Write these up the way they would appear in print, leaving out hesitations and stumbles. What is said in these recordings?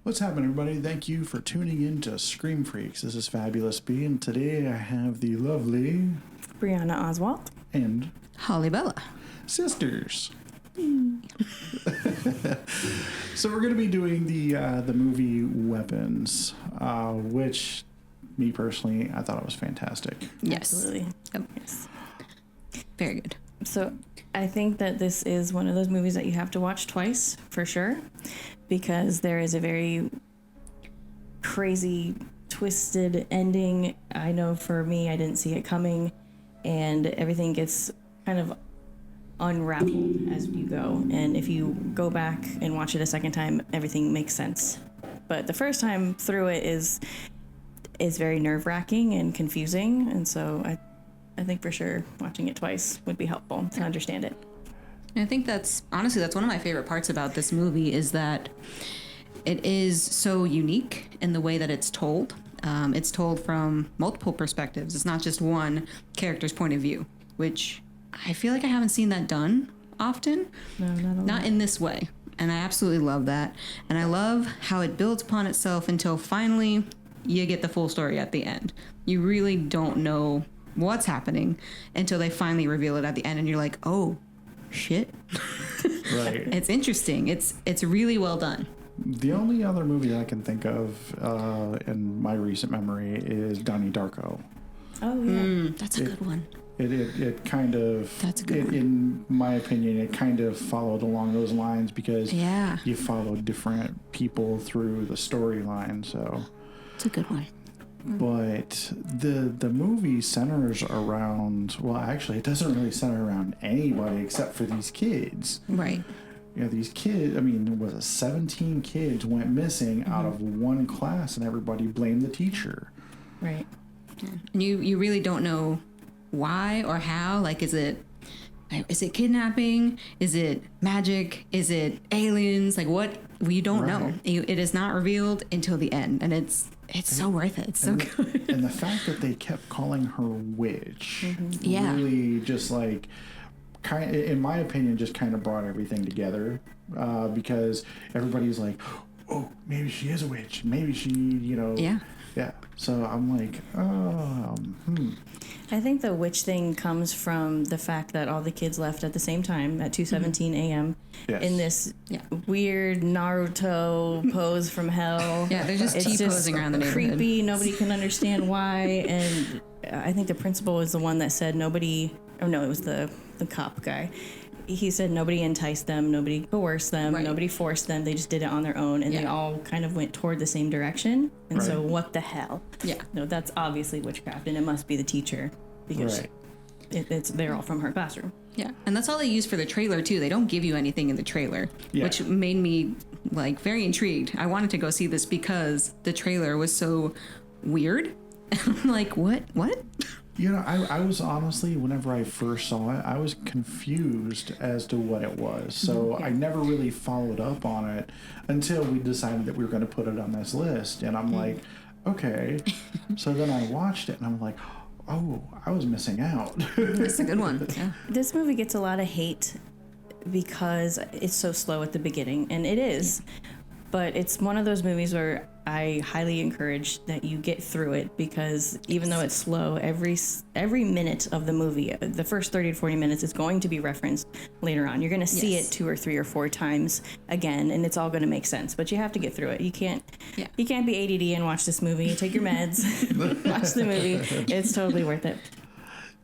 What's happening, everybody? Thank you for tuning in to Scream Freaks. This is Fabulous B, and today I have the lovely Bryanna Oswald and Holly Bella sisters. So we're going to be doing the movie Weapons, which, me personally, I thought it was fantastic. Yes. Absolutely. Yep. Yes. Very good. So I think that this is one of those movies that you have to watch twice for sure, because there is a very crazy, twisted ending. I know for me, I didn't see it coming, and everything gets kind of unraveled as you go. And if you go back and watch it a second time, everything makes sense. But the first time through it is very nerve-wracking and confusing, and so I think for sure watching it twice would be helpful to understand it. And I think that's one of my favorite parts about this movie is that it is so unique in the way that it's told. It's told from multiple perspectives. It's not just one character's point of view, which I feel like I haven't seen that done often. No, not in this way. And I absolutely love that. And I love how it builds upon itself until finally you get the full story at the end. You really don't know what's happening until they finally reveal it at the end, and you're like, oh shit. Right. It's interesting. It's really well done. The only other movie I can think of in my recent memory is Donnie Darko. Oh yeah, That's a good one. It kind of, That's a good one. In my opinion, it kind of followed along those lines because Yeah. you followed different people through the storyline. So, It's a good one. but the movie centers around, well, actually, it doesn't really center around anybody except for these kids. Right. You know, these kids, I mean, was it 17 kids went missing out of one class, and everybody blamed the teacher. right. And you really don't know why or how. Like, is it kidnapping? Is it magic? Is it aliens? Like, what? We don't know. It is not revealed until the end, and it's so worth it. It's so good. And the fact that they kept calling her witch Yeah. really just like, in my opinion, just kind of brought everything together because everybody's like, oh, maybe she is a witch. Maybe she, Yeah. Yeah. So I'm like, I think the witch thing comes from the fact that all the kids left at the same time at 2:17 a.m. Yes. in this Yeah. weird Naruto pose from hell. Yeah, they're just It's T-posing around the neighborhood. creepy. Nobody can understand why. And I think the principal was the one that said nobody. Oh no, it was the cop guy. He said nobody enticed them, nobody coerced them, Right. nobody forced them. They just did it on their own, and they Yeah. all kind of went toward the same direction. And so, Right. what the hell? Yeah. No, that's obviously witchcraft, and it must be the teacher because right. they're all from her classroom. Yeah, and that's all they use for the trailer too. They don't give you anything in the trailer, Yeah. which made me like very intrigued. I wanted to go see this because the trailer was so weird. I'm like, what? You know, I was honestly, whenever I first saw it, I was confused as to what it was. So I never really followed up on it until we decided that we were going to put it on this list. And I'm like, okay. So then I watched it and I'm like, oh, I was missing out. It's a good one. Yeah. This movie gets a lot of hate because it's so slow at the beginning, and it is. But it's one of those movies where I highly encourage that you get through it, because even though it's slow, every minute of the movie, the first 30 to 40 minutes, is going to be referenced later on. You're going to see Yes. it 2 or 3 or 4 times again, and it's all going to make sense. But you have to get through it. You can't be ADD and watch this movie. Take your meds, watch the movie. It's totally worth it.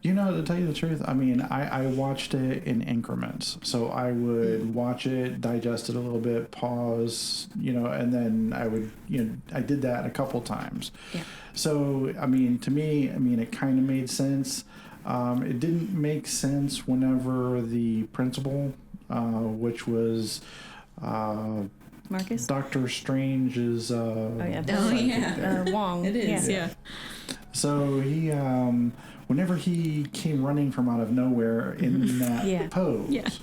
You know, to tell you the truth, I mean, I watched it in increments. So I would watch it, digest it a little bit, pause, and then I would, I did that a couple times. Yeah. So, I mean, to me, it kind of made sense. It didn't make sense whenever the principal, which was Marcus? Doctor Strange's Wong. It is. Yeah. So he, whenever he came running from out of nowhere in that pose,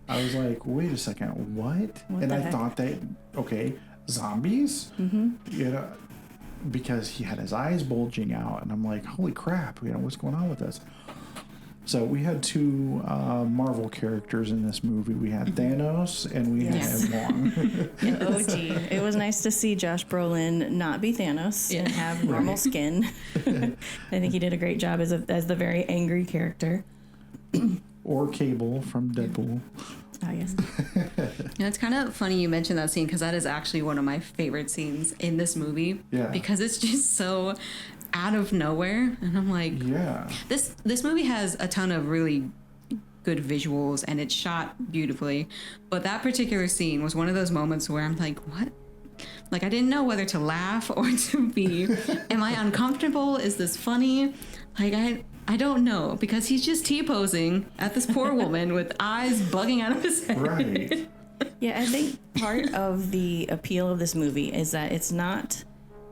I was like, wait a second, what? And the I heck? thought that, okay, zombies? Because he had his eyes bulging out, and I'm like, holy crap, what's going on with this? So we had two Marvel characters in this movie. We had Thanos and we Yes. had Wong. OG. It was nice to see Josh Brolin not be Thanos and have normal skin. I think he did a great job as the very angry character. Or Cable from Deadpool. I guess. It's kind of funny you mentioned that scene because that is actually one of my favorite scenes in this movie. Yeah. Because it's just so out of nowhere, and I'm like, Yeah. this movie has a ton of really good visuals and it's shot beautifully, but that particular scene was one of those moments where I'm like, what? Like, I didn't know whether to laugh or to be, am I uncomfortable? Is this funny? Like, I don't know, because he's just T-posing at this poor woman with eyes bugging out of his head. Right. Yeah, I think part of the appeal of this movie is that it's not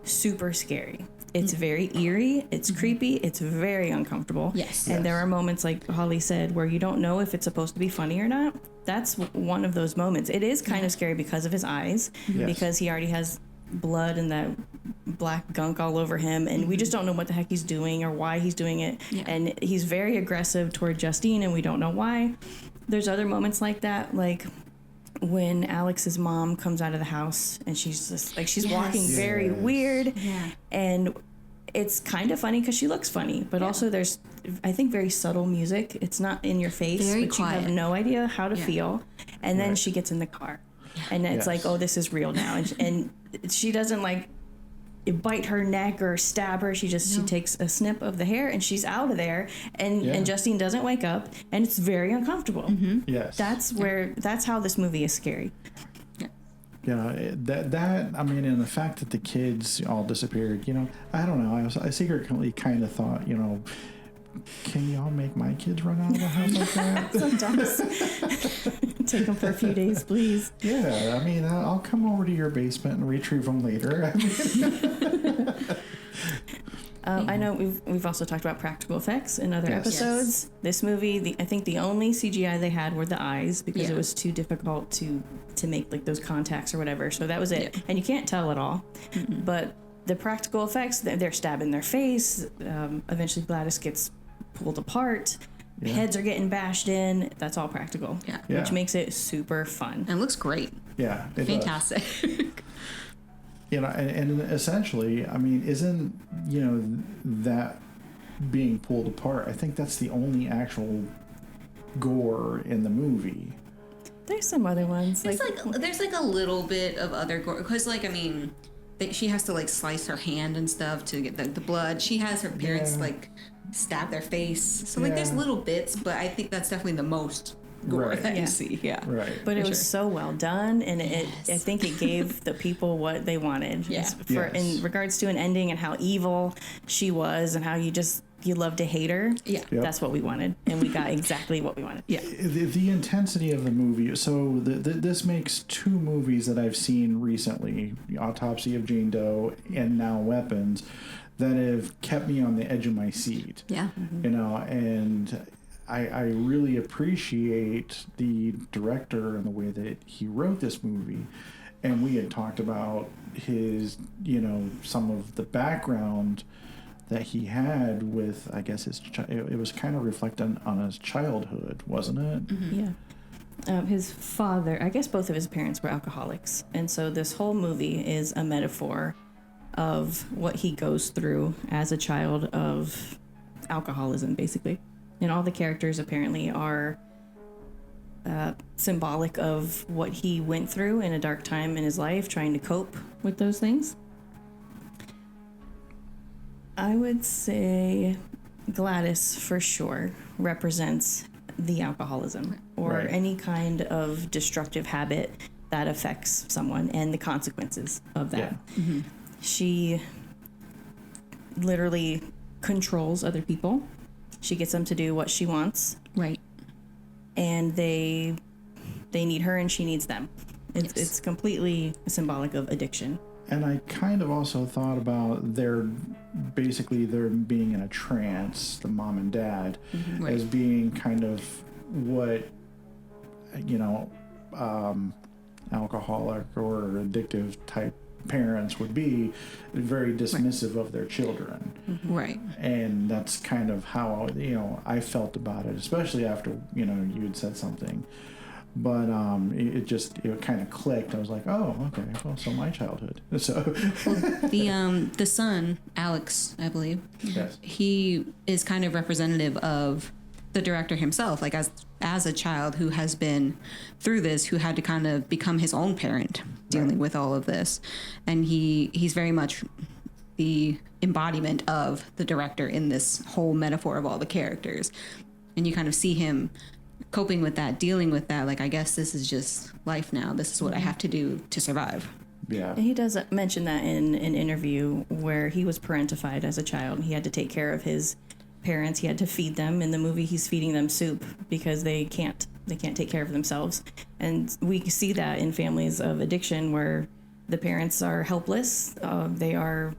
super scary. It's very eerie, it's creepy, it's very uncomfortable. Yes. And Yes. there are moments, like Holly said, where you don't know if it's supposed to be funny or not. That's one of those moments. It is kind of scary because of his eyes, Yes. because he already has blood and that black gunk all over him, and we just don't know what the heck he's doing or why he's doing it. Yeah. And he's very aggressive toward Justine, and we don't know why. There's other moments like that, like when Alex's mom comes out of the house and she's just like, she's walking very Yes. weird. Yeah. And it's kind of funny because she looks funny, but also there's, I think, very subtle music. It's not in your face, Very but you have quiet. no idea how to Yeah. feel. And then Right. she gets in the car, and it's Yes. like, oh, this is real now. And she doesn't like bite her neck or stab her. She takes a snip of the hair and she's out of there. And Yeah. and Justine doesn't wake up, and it's very uncomfortable. Yes. That's how this movie is scary. Yeah, that I mean, and the fact that the kids all disappeared, I don't know. I secretly kind of thought, can y'all make my kids run out of the house like that? Sometimes take them for a few days, please. Yeah, I mean, I'll come over to your basement and retrieve them later. I mean, I know we've also talked about practical effects in other Yes. episodes. This movie, I think the only CGI they had were the eyes, because Yeah. it was too difficult to make like those contacts or whatever. So that was it, Yeah. and you can't tell at all. But the practical effects, they're stabbing their face. Eventually, Gladys gets pulled apart. Yeah. Heads are getting bashed in. That's all practical, Yeah. Yeah. which makes it super fun. And it looks great. yeah, it does. Fantastic. And essentially, I mean, isn't that being pulled apart? I think that's the only actual gore in the movie. There's some other ones There's like a little bit of other gore, because like, I mean, she has to like slice her hand and stuff to get the blood. She has her parents Yeah. like stab their face. So like, there's Yeah. little bits, but I think that's definitely the most gore Right. that Yeah. you see. Yeah. Right. But it For was sure. so well done, and I Yes. think it gave the people what they wanted. Yeah. For Yes. in regards to an ending and how evil she was, and how you love to hate her. Yeah. Yep. That's what we wanted, and we got exactly what we wanted. Yeah. The intensity of the movie. So this makes two movies that I've seen recently, Autopsy of Jane Doe and now Weapons, that have kept me on the edge of my seat. Yeah. And I really appreciate the director and the way that he wrote this movie. And we had talked about his, some of the background that he had with, I guess, it was kind of reflecting on his childhood, wasn't it? Yeah. His father, I guess both of his parents were alcoholics, and so this whole movie is a metaphor of what he goes through as a child of alcoholism, basically. And all the characters apparently are symbolic of what he went through in a dark time in his life, trying to cope with those things. I would say Gladys, for sure, represents the alcoholism or Right. any kind of destructive habit that affects someone and the consequences of that. Yeah. She literally controls other people. She gets them to do what she wants, Right. and they need her and she needs them. Yes. It's completely symbolic of addiction. And I kind of also thought about their being in a trance, the mom and dad, Right. as being kind of what, alcoholic or addictive type parents would be, very dismissive of their children. Right. And that's kind of how, I felt about it, especially after, you had said something. But it kind of clicked. I was like, oh, okay, well, so my childhood. So The son, Alex, I believe, yes. he is kind of representative of the director himself, like as a child who has been through this, who had to kind of become his own parent dealing with all of this. And he's very much the embodiment of the director in this whole metaphor of all the characters. And you kind of see him coping with that, dealing with that, like, I guess this is just life now. This is what I have to do to survive. Yeah. And he does mention that in an interview where he was parentified as a child. He had to take care of his parents. He had to feed them. In the movie, he's feeding them soup because they can't take care of themselves. And we see that in families of addiction where the parents are helpless. They're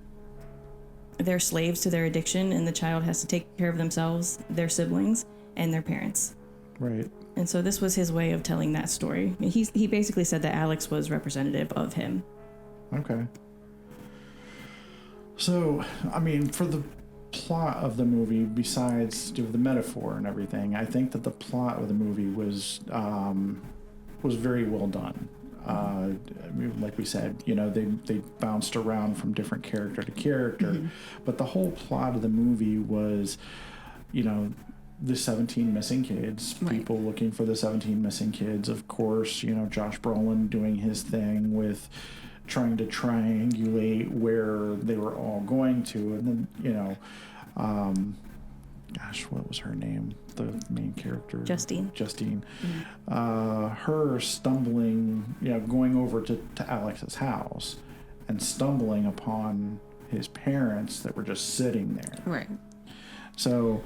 slaves to their addiction, and the child has to take care of themselves, their siblings, and their parents. Right. And so this was his way of telling that story. He basically said that Alex was representative of him. Okay. So, I mean, for the plot of the movie, besides the metaphor and everything, I think that the plot of the movie was very well done. I mean, like we said, they bounced around from different character to character, but the whole plot of the movie was, the 17 missing kids, people looking for the 17 missing kids. Of course, Josh Brolin doing his thing with trying to triangulate where they were all going to. And then, what was her name? The main character. Justine. Her stumbling, going over to Alex's house and stumbling upon his parents that were just sitting there. Right. So,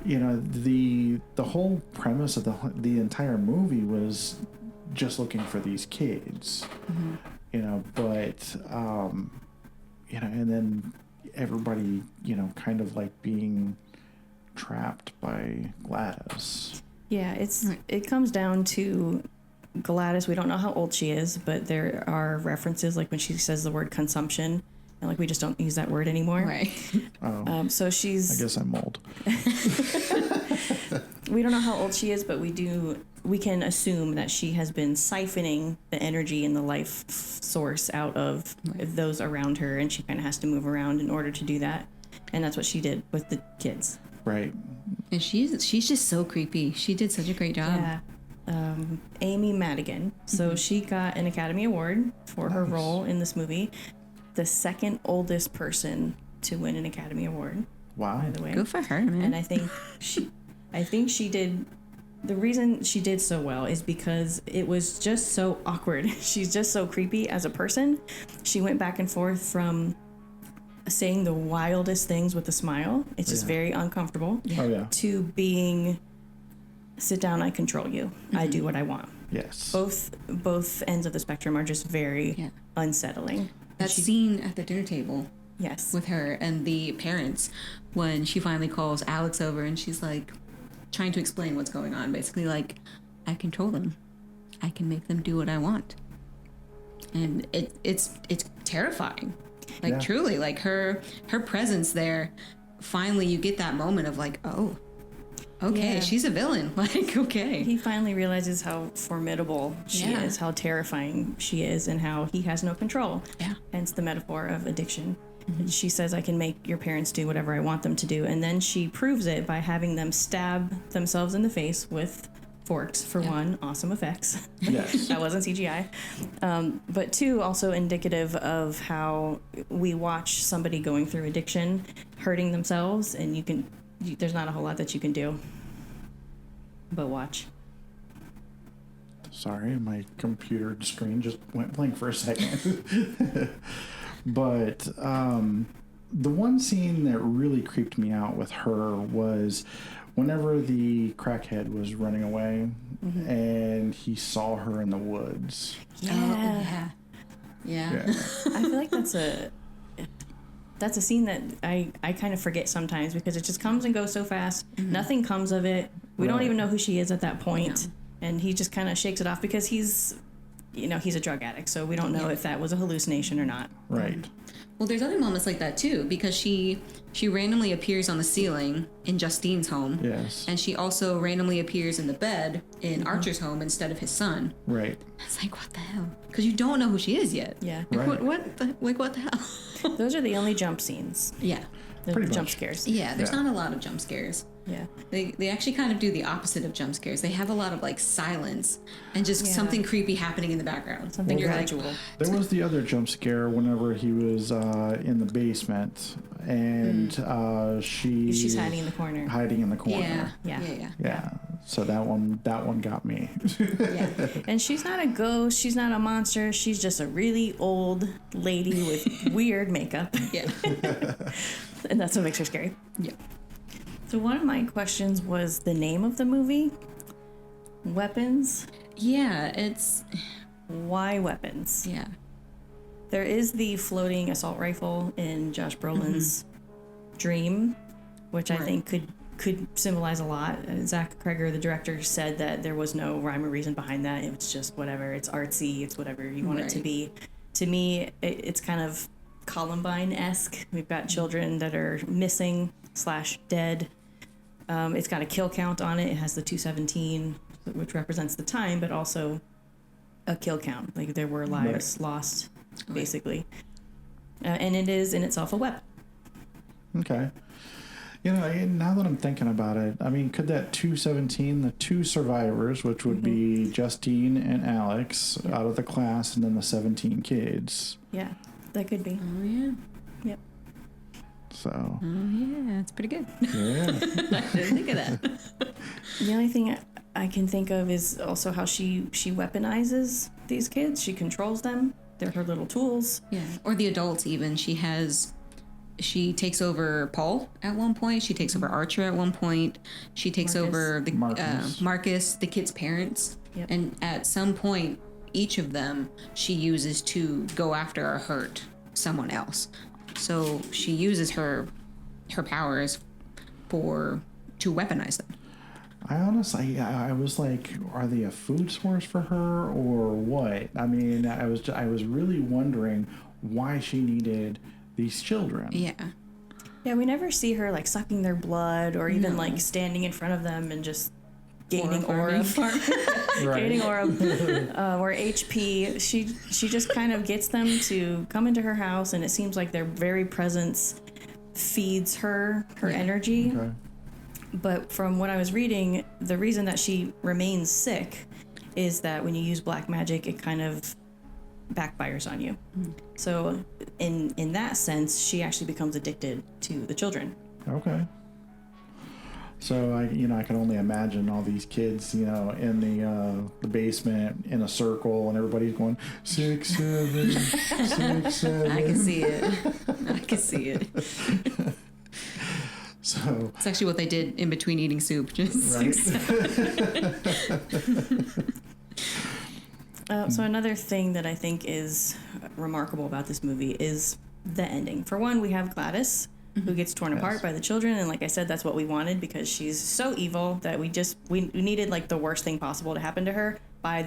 the whole premise of the entire movie was just looking for these kids, but and then everybody, kind of like being trapped by Gladys. Yeah, it comes down to Gladys. We don't know how old she is, but there are references like when she says the word consumption. And like we just don't use that word anymore. Right. So she's... I guess I'm old. We don't know how old she is, but we can assume that she has been siphoning the energy and the life source out of those around her, and she kind of has to move around in order to do that. And that's what she did with the kids. Right. And she's just so creepy. She did such a great job. Yeah. Amy Madigan. So she got an Academy Award for her role in this movie. The second oldest person to win an Academy Award. Wow. By the way. Good for her, man. And I think she did. The reason she did so well is because it was just so awkward. She's just so creepy as a person. She went back and forth from saying the wildest things with a smile. It's just very uncomfortable. Oh yeah. To being, sit down, I control you. I do what I want. Yes. Both ends of the spectrum are just very unsettling. That scene at the dinner table. Yes. With her and the parents, when she finally calls Alex over and she's like trying to explain what's going on, basically like, I control them. I can make them do what I want. And it's terrifying. Like truly, like her presence there, finally you get that moment of like, oh, okay, she's a villain. Like, okay. He finally realizes how formidable she is, how terrifying she is, and how he has no control. Yeah. Hence the metaphor of addiction. And she says, I can make your parents do whatever I want them to do. And then she proves it by having them stab themselves in the face with forks, for one, awesome effects. Yes. That wasn't CGI. But two, also indicative of how we watch somebody going through addiction, hurting themselves, and there's not a whole lot that you can do but watch. Sorry, my computer screen just went blank for a second. But the one scene that really creeped me out with her was whenever the crackhead was running away and he saw her in the woods. Yeah. I feel like that's a scene that I kind of forget sometimes because it just comes and goes so fast. Nothing comes of it. We don't even know who she is at that point. No. And he just kind of shakes it off because he's he's a drug addict, so we don't know if that was a hallucination or not. Right. Well, there's other moments like that too, because she randomly appears on the ceiling in Justine's home. Yes. And she also randomly appears in the bed in Archer's home instead of his son. Right. It's like, what the hell? Because you don't know who she is yet. Yeah. Like, Right. what the hell? Those are the only jump scenes. Yeah. The Pretty jump much. scares. Yeah, there's Yeah. not a lot of jump scares. Yeah. They actually kind of do the opposite of jump scares. They have a lot of like silence and just Yeah. something creepy happening in the background. Something You're gradual. like, There was the other jump scare whenever he was in the basement and She's hiding in the corner. hiding in the corner. yeah, Yeah. yeah, yeah. Yeah. So that one got me. Yeah. And she's not a ghost. She's not a monster. She's just a really old lady with weird makeup. Yeah. And that's what makes her scary. Yeah. So one of my questions was the name of the movie. Weapons. Yeah, it's Why weapons? yeah. There is the floating assault rifle in Josh Brolin's dream, which I Right. think could symbolize a lot. Zach Kreger, the director, said that there was no rhyme or reason behind that. It's just whatever. It's artsy. It's whatever you want it to Right. be. To me, it's kind of Columbine-esque. We've got children that are missing / dead. It's got a kill count on it. It has the 217, which represents the time, but also a kill count. Like there were lives lost, basically. And it is in itself a weapon. Okay. Now that I'm thinking about it, I mean, could that 217, the two survivors, which would be Justine and Alex out of the class, and then the 17 kids. Yeah, that could be. Oh yeah. Yep. So, Oh yeah, it's pretty good. yeah. I didn't think of that. The only thing I can think of is also how she weaponizes these kids. She controls them. They're her little tools. Yeah, or the adults even. She takes over Paul at one point. She takes over Archer at one point. She takes Marcus. over the Marcus. Marcus, the kid's parents. Yep. And at some point, each of them she uses to go after or hurt someone else. So she uses her powers to weaponize them. I honestly, I was like, are they a food source for her or what? I mean, I was really wondering why she needed these children. Yeah. Yeah, we never see her like sucking their blood or even like standing in front of them and just gaining aura, gaining aura or HP. She just kind of gets them to come into her house, and it seems like their very presence feeds her energy. Okay. But from what I was reading, the reason that she remains sick is that when you use black magic, it kind of backfires on you. So in that sense, she actually becomes addicted to the children. Okay. So I can only imagine all these kids, in the basement in a circle, and everybody's going 6, 7, 6, 7. I can see it. I can see it. So It's actually what they did in between eating soup. Just right. So another thing that I think is remarkable about this movie is the ending. For one, we have Gladys, who gets torn apart by the children, and like I said, that's what we wanted because she's so evil that we needed like the worst thing possible to happen to her by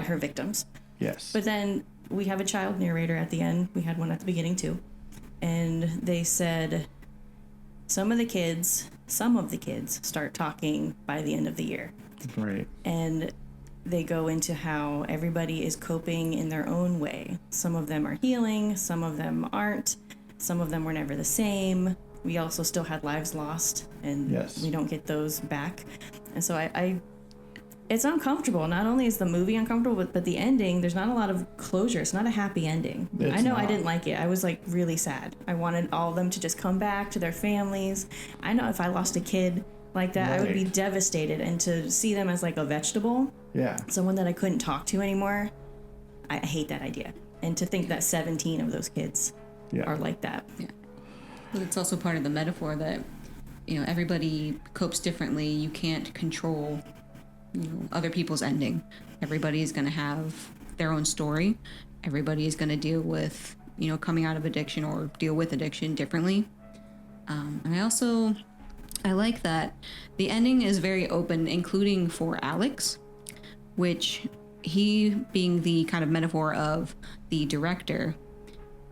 her victims. Yes. But then we have a child narrator at the end. We had one at the beginning too, and they said some of the kids start talking by the end of the year. Right. And they go into how everybody is coping in their own way. Some of them are healing, some of them aren't, some of them were never the same. We also still had lives lost, and Yes. we don't get those back. And so I it's uncomfortable. Not only is the movie uncomfortable, but the ending, there's not a lot of closure. It's not a happy ending. It's I know I not. didn't like it. I was like really sad. I wanted all of them to just come back to their families. I know if I lost a kid like that, I would be Right. devastated. And to see them as like a vegetable, Yeah. someone that I couldn't talk to anymore, I hate that idea. And to think that 17 of those kids Yeah. are like that. Yeah. But it's also part of the metaphor that, everybody copes differently. You can't control, other people's ending. Everybody is going to have their own story. Everybody is going to deal with, coming out of addiction or deal with addiction differently. And I like that the ending is very open, including for Alex, which, he being the kind of metaphor of the director,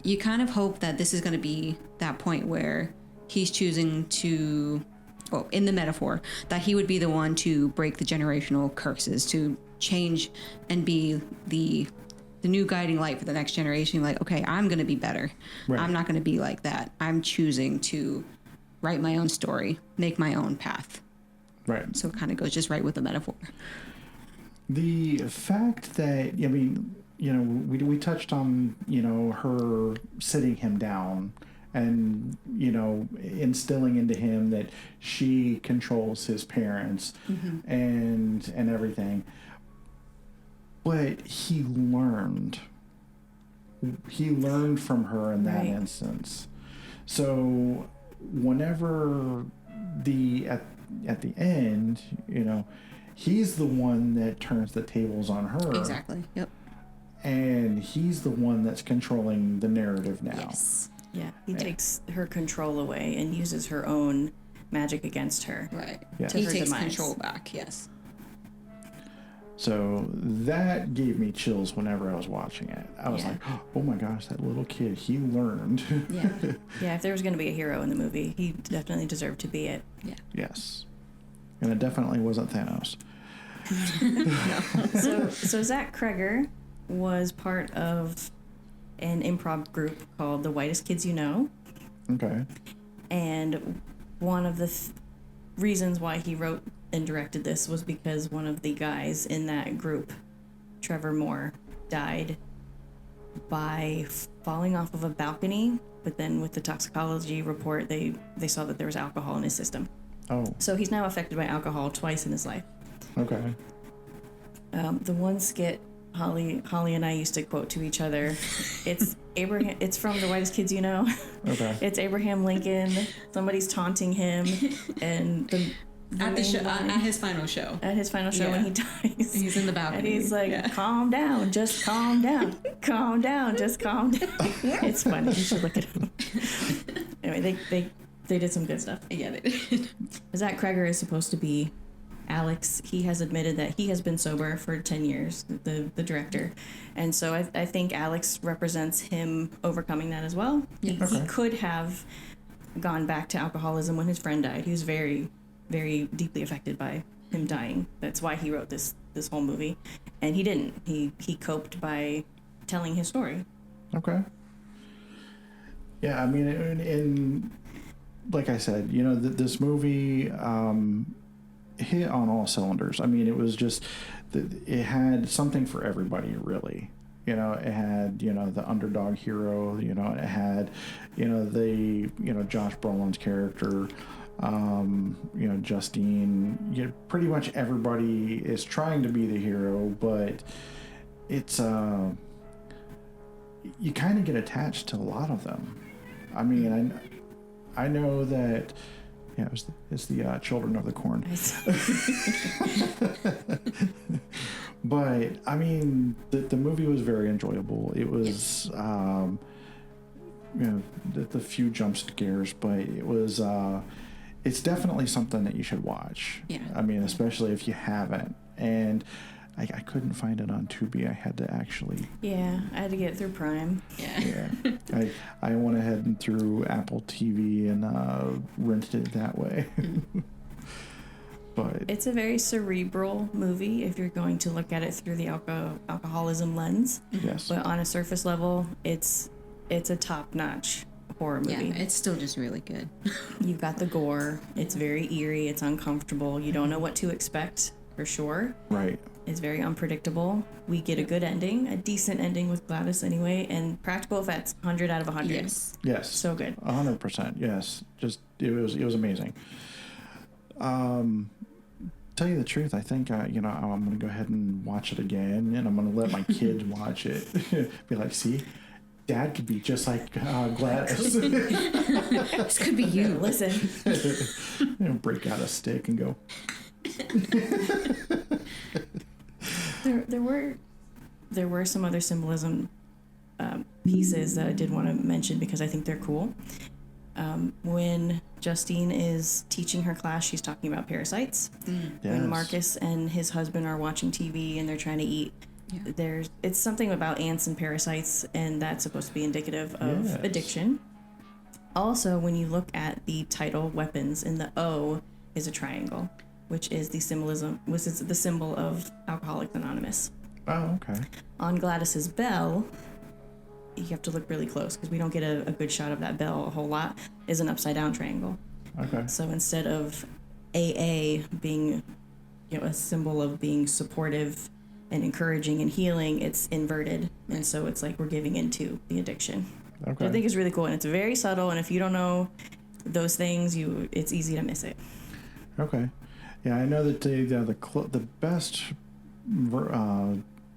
you kind of hope that this is going to be that point where he's choosing to, well, in the metaphor, that he would be the one to break the generational curses, to change and be the new guiding light for the next generation. Like, okay, I'm going to be better. Right. I'm not going to be like that. I'm choosing to write my own story, make my own path. Right. So it kind of goes just right with the metaphor. The fact that, I mean, we touched on, her sitting him down and, instilling into him that she controls his parents and everything. But he learned from her in that instance. So whenever at the end, he's the one that turns the tables on her. Exactly. Yep. And he's the one that's controlling the narrative now. Yes. Yeah, he takes her control away and uses her own magic against her. Right. Yeah. He her takes demise. control back. Yes. So that gave me chills whenever I was watching it. I was like, oh my gosh, that little kid, he learned. Yeah. Yeah, if there was going to be a hero in the movie, he definitely deserved to be it. Yeah. Yes. And it definitely wasn't Thanos. So Zach Kreger was part of an improv group called The Whitest Kids You Know. Okay. And one of the reasons why he wrote and directed this was because one of the guys in that group, Trevor Moore, died by falling off of a balcony, but then with the toxicology report they saw that there was alcohol in his system. Oh, So he's now affected by alcohol twice in his life. okay. The one skit Holly and I used to quote to each other, it's from The Whitest Kids You Know. Okay. It's Abraham Lincoln, somebody's taunting him, and At the show, at his final show. at his final show when he dies. He's in the balcony. And he's like, calm down, just calm down. Calm down, just calm down. It's funny. You should look it up. Anyway, they did some good stuff. Yeah, they did. Zach Kreger is supposed to be Alex. He has admitted that he has been sober for 10 years, the director. And so I think Alex represents him overcoming that as well. He could have gone back to alcoholism when his friend died. He was very, very deeply affected by him dying. That's why he wrote this whole movie. And he didn't. He coped by telling his story. Okay. Yeah, I mean, in like I said, this movie hit on all cylinders. I mean, it was just, it had something for everybody, really. It had, the underdog hero, it had, Josh Brolin's character, Justine, pretty much everybody is trying to be the hero, but it's, you kind of get attached to a lot of them. I mean, I know that, it's the Children of the Corn. But I mean, the movie was very enjoyable. It was, the few jump scares, but it was, it's definitely something that you should watch. Yeah. I mean, especially if you haven't. And I couldn't find it on Tubi. I had to actually. Yeah, I had to get it through Prime. Yeah. I went ahead and through Apple TV and rented it that way. But it's a very cerebral movie if you're going to look at it through the alcoholism lens. yes, But on a surface level, it's a top-notch horror movie. Yeah, it's still just really good. You've got the gore. It's very eerie. It's uncomfortable. You don't know what to expect for sure. right. It's very unpredictable. We get a good ending, a decent ending with Gladys anyway, and practical effects, 100 out of 100. Yes. Yes, So good. 100%. Yes, just it was amazing. Tell you the truth, I think I'm gonna go ahead and watch it again, and I'm gonna let my kids watch it. Be like, see, Dad could be just like Gladys. This could be you. Listen, Break out a stick and go. there were some other symbolism pieces that I did want to mention because I think they're cool. When Justine is teaching her class, she's talking about parasites. Yes. When Marcus and his husband are watching TV and they're trying to eat It's something about ants and parasites, and that's supposed to be indicative of Yes. addiction. Also, when you look at the title weapons, in the O is a triangle, which is the symbol of Alcoholics Anonymous. Oh, okay. On Gladys's bell, you have to look really close because we don't get a good shot of that bell a whole lot, is an upside down triangle. Okay. So instead of AA being, a symbol of being supportive and encouraging and healing, it's inverted, and so it's like we're giving into the addiction. Okay. I think it's really cool, and it's very subtle, and if you don't know those things, it's easy to miss it. Okay. Yeah, I know that the best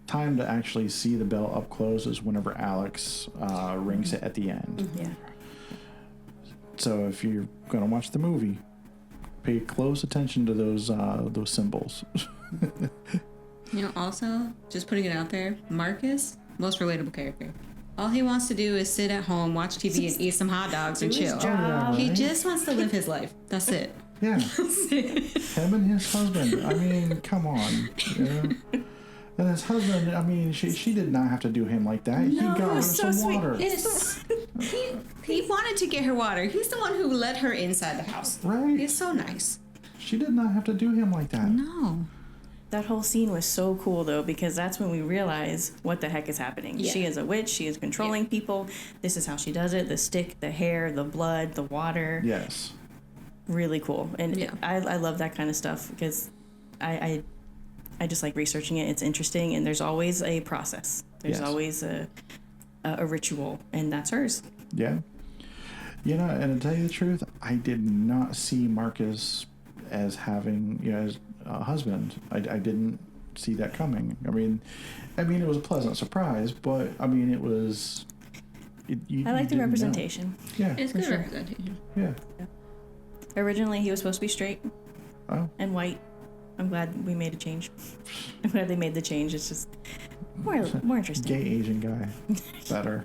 time to actually see the bell up close is whenever Alex rings it at the end. Yeah. So if you're gonna watch the movie, pay close attention to those symbols. Also, just putting it out there, Marcus, most relatable character. All he wants to do is sit at home, watch TV, and eat some hot dogs and Do his chill. job. He just wants to live his life. That's it. Yeah. Him and his husband. I mean, come on. And his husband, I mean, she did not have to do him like that. He got her so some sweet. water. Yes. He wanted to get her water. He's the one who let her inside the house. Right. He's so nice. She did not have to do him like that. No. That whole scene was so cool, though, because that's when we realize what the heck is happening. Yeah. She is a witch. She is controlling people. This is how she does it. The stick, the hair, the blood, the water. Yes. Really cool. And Yeah. I love that kind of stuff because I just like researching it. It's interesting, and there's always a process. There's Yes. always a ritual, and that's hers. Yeah. And to tell you the truth, I did not see Marcus as having, as a husband. I didn't see that coming. I mean, it was a pleasant surprise, but I mean, it was. I like the representation. Yeah. It's For good sure. representation. Yeah. Originally, he was supposed to be straight Oh. and white. I'm glad we made a change. I'm glad they made the change. It's just more interesting. Gay Asian guy. Better.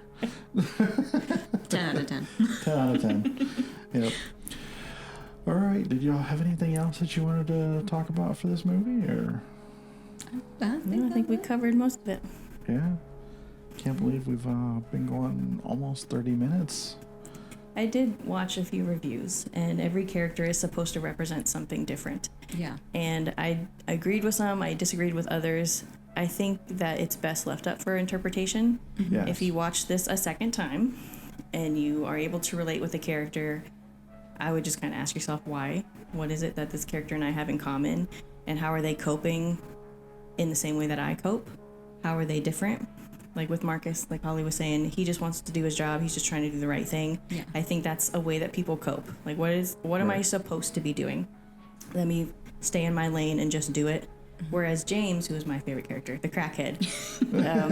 10 out of 10. 10 out of 10. Yep. All right. Did y'all have anything else that you wanted to talk about for this movie, or? I think we covered most of it. Yeah. Can't believe we've been going almost 30 minutes. I did watch a few reviews, and every character is supposed to represent something different. Yeah. And I agreed with some, I disagreed with others. I think that it's best left up for interpretation. Yes. If you watch this a second time and you are able to relate with the character, I would just kind of ask yourself why. What is it that this character and I have in common? And how are they coping in the same way that I cope? How are they different? Like with Marcus, like Holly was saying, he just wants to do his job. He's just trying to do the right thing. Yeah. I think that's a way that people cope. Like, what am I Right. supposed to be doing? Let me stay in my lane and just do it. Whereas James, who is my favorite character, the crackhead,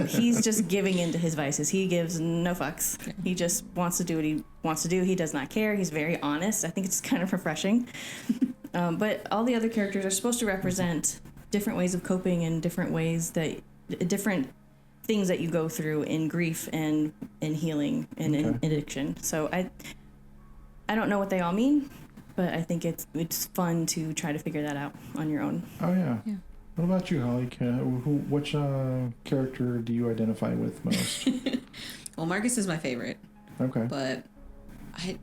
he's just giving into his vices. He gives no fucks. He just wants to do what he wants to do. He does not care. He's very honest. I think it's kind of refreshing. But all the other characters are supposed to represent different ways of coping and different things that you go through in grief and in healing and in addiction. So I don't know what they all mean, but I think it's fun to try to figure that out on your own. Oh, yeah. Yeah. What about you, Holly? Which character do you identify with most? Well, Marcus is my favorite, Okay. but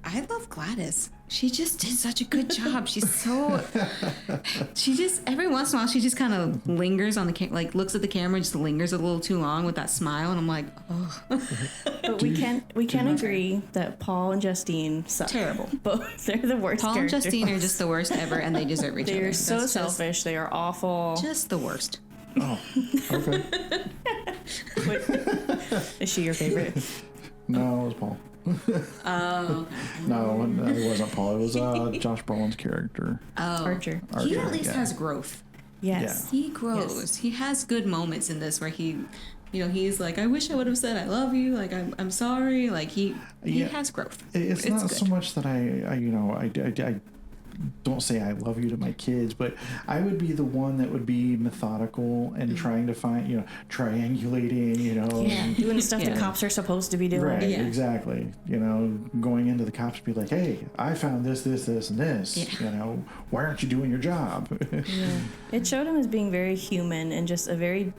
I love Gladys. She just did such a good job. She just, every once in a while, she just kind of lingers on the looks at the camera, just lingers a little too long with that smile. And I'm like, oh. But we can agree that Paul and Justine suck. Terrible. Both. They're the worst Paul and characters. Justine are just the worst ever, and they deserve each other. They're so That's selfish. They are awful. Just the worst. Oh, okay. Is she your favorite? No, it was Paul. Oh. No, it wasn't Paul. It was Josh Brolin's character. Oh. Archer. He Archer, at least yeah. has growth. Yes. He grows. Yes. He has good moments in this where he, he's like, I wish I would have said I love you. Like, I'm sorry. Like, he has growth. It's not good. so much that I don't say I love you to my kids, but I would be the one that would be methodical and trying to find, triangulating, Yeah, doing the stuff Yeah. the cops are supposed to be doing. Right, Yeah. exactly. Going into the cops, be like, hey, I found this, and this. Yeah. Why aren't you doing your job? Yeah. It showed him as being very human and just a very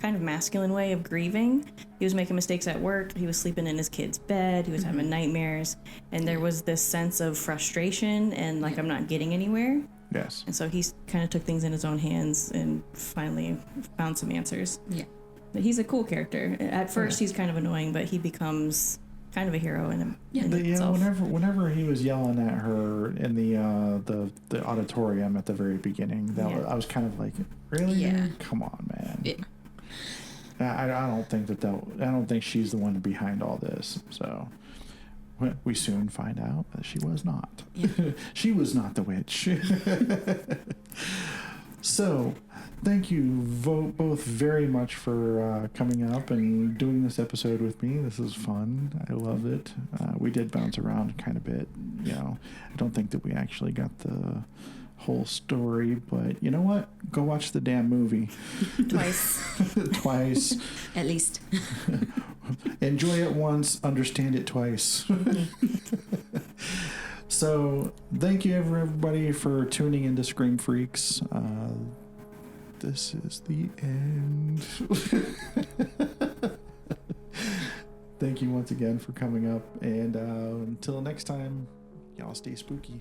kind of masculine way of grieving. He was making mistakes at work. He was sleeping in his kid's bed. He was having nightmares. And there was this sense of frustration and like, I'm not getting anywhere. Yes. And so he kind of took things in his own hands and finally found some answers. Yeah. But he's a cool character. At first, he's kind of annoying, but he becomes kind of a hero in himself. Whenever he was yelling at her in the auditorium at the very beginning, I was kind of like, really? Yeah. Come on, man. Yeah. I don't think I don't think she's the one behind all this. So we soon find out that she was not. Yeah. She was not the witch. So, thank you both very much for coming up and doing this episode with me. This is fun. I love it. We did bounce around kind of a bit. You know, I don't think that we actually got the whole story, but you know what? Go watch the damn movie. Twice. At least. Enjoy it once, understand it twice. So, thank you everybody for tuning into Scream Freaks. This is the end. Thank you once again for coming up, and until next time, y'all stay spooky.